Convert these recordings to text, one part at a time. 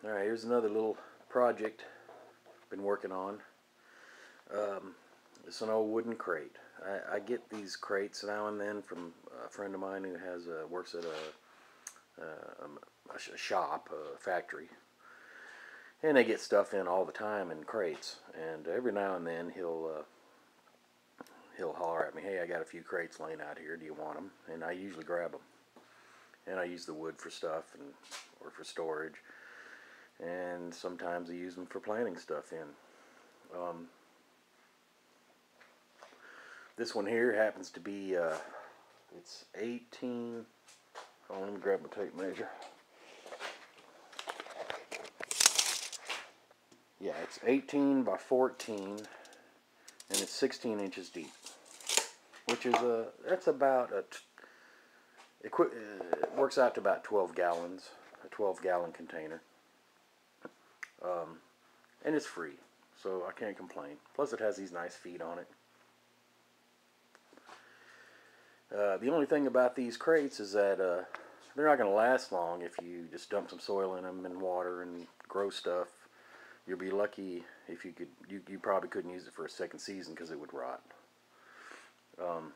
Alright, here's another little project been working on. It's an old wooden crate. I get these crates now and then from a friend of mine who has works at a shop, a factory, and they get stuff in all the time in crates. And every now and then he'll holler at me, "Hey, I got a few crates laying out here. Do you want them?" And I usually grab them. And I use the wood for stuff or for storage. And sometimes I use them for planting stuff in. This one here happens to be, it's 18, hold on, let me grab my tape measure. Yeah, it's 18 by 14, and it's 16 inches deep, which is that's about it works out to about 12 gallons, a 12-gallon container. And it's free, so I can't complain. Plus it has these nice feet on it. The only thing about these crates is that they're not going to last long if you just dump some soil in them and water and grow stuff. You'll be lucky if you could. You probably couldn't use it for a second season because it would rot. So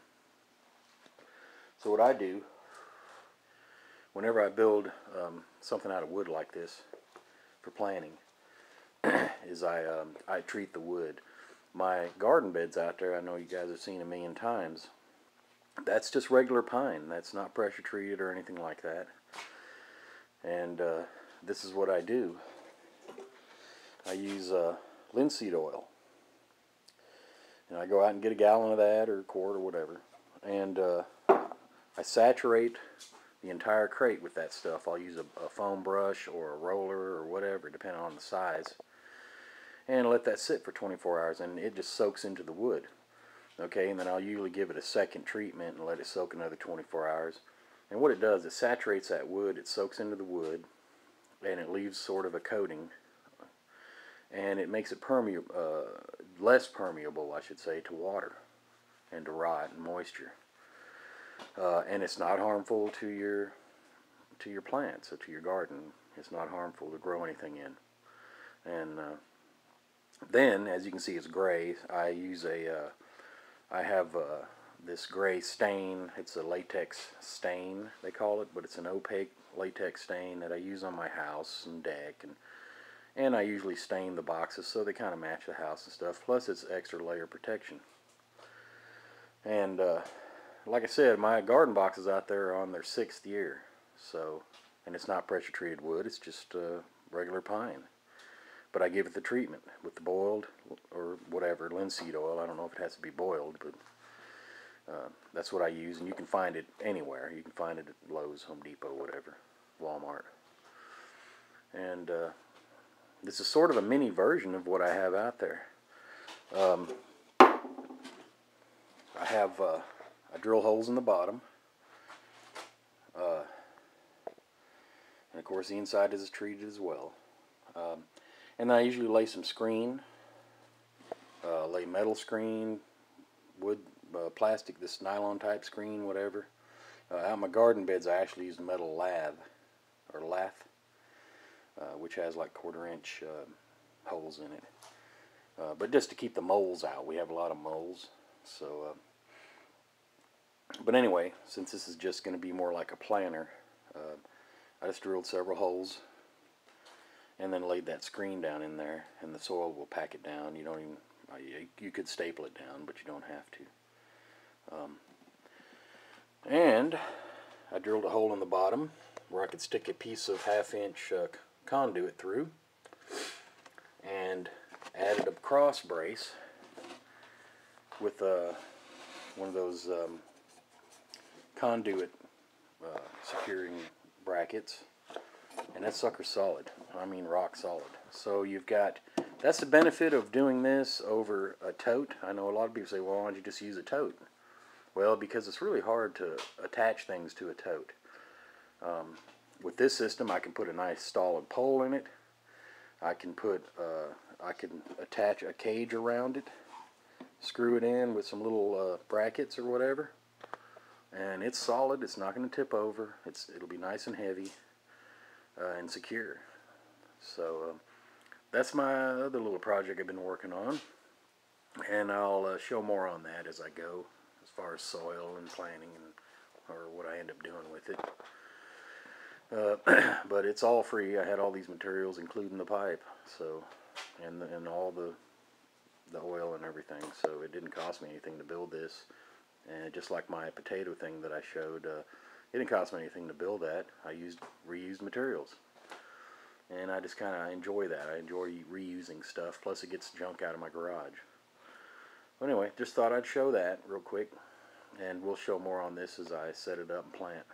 what I do, whenever I build something out of wood like this for planting, is I treat the wood. My garden beds out there, I know you guys have seen a million times. That's just regular pine. That's not pressure treated or anything like that. And this is what I do. I use linseed oil. And I go out and get a gallon of that or a quart or whatever. And I saturate the entire crate with that stuff. I'll use a foam brush or a roller or whatever, depending on the size. And let that sit for 24 hours, and it just soaks into the wood. Okay, and then I'll usually give it a second treatment and let it soak another 24 hours. And what it does, it saturates that wood, it soaks into the wood, and it leaves sort of a coating. And it makes it less permeable, I should say, to water and to rot and moisture. And it's not harmful to your plants or to your garden. It's not harmful to grow anything in. And then, as you can see, it's gray. I have this gray stain. It's a latex stain, they call it, but it's an opaque latex stain that I use on my house and deck, and I usually stain the boxes so they kind of match the house and stuff. Plus, it's extra layer protection. And like I said, my garden boxes out there are on their 6th year. So, and it's not pressure treated wood. It's just regular pine. But I give it the treatment with the boiled or whatever, linseed oil. I don't know if it has to be boiled, but that's what I use. And you can find it anywhere. You can find it at Lowe's, Home Depot, whatever, Walmart. And this is sort of a mini version of what I have out there. I drill holes in the bottom. And of course the inside is treated as well. And I usually lay some screen, lay metal screen, wood, plastic, this nylon type screen, whatever. Out in my garden beds I actually use metal lath, which has like 1/4 inch holes in it. But just to keep the moles out. We have a lot of moles. So, but anyway, since this is just going to be more like a planter, I just drilled several holes and then laid that screen down in there, and the soil will pack it down. You don't even, you could staple it down, but you don't have to. And I drilled a hole in the bottom where I could stick a piece of 1/2 inch conduit through, and added a cross brace with one of those conduit securing brackets, and that sucker's solid. I mean rock solid. So you've got, that's the benefit of doing this over a tote. I know a lot of people say, well, why don't you just use a tote? Well, because it's really hard to attach things to a tote. With this system, I can put a nice solid pole in it. I can attach a cage around it, screw it in with some little brackets or whatever, and it's solid. It's not going to tip over. It'll be nice and heavy and secure. So that's my other little project I've been working on, and I'll show more on that as I go, as far as soil and planting and or what I end up doing with it. But it's all free. I had all these materials, including the pipe, so and all the oil and everything. So it didn't cost me anything to build this. And just like my potato thing that I showed, it didn't cost me anything to build that. I used reused materials, and I just kind of enjoy that. I enjoy reusing stuff. Plus, it gets junk out of my garage. Well, anyway, just thought I'd show that real quick, and we'll show more on this as I set it up and plant.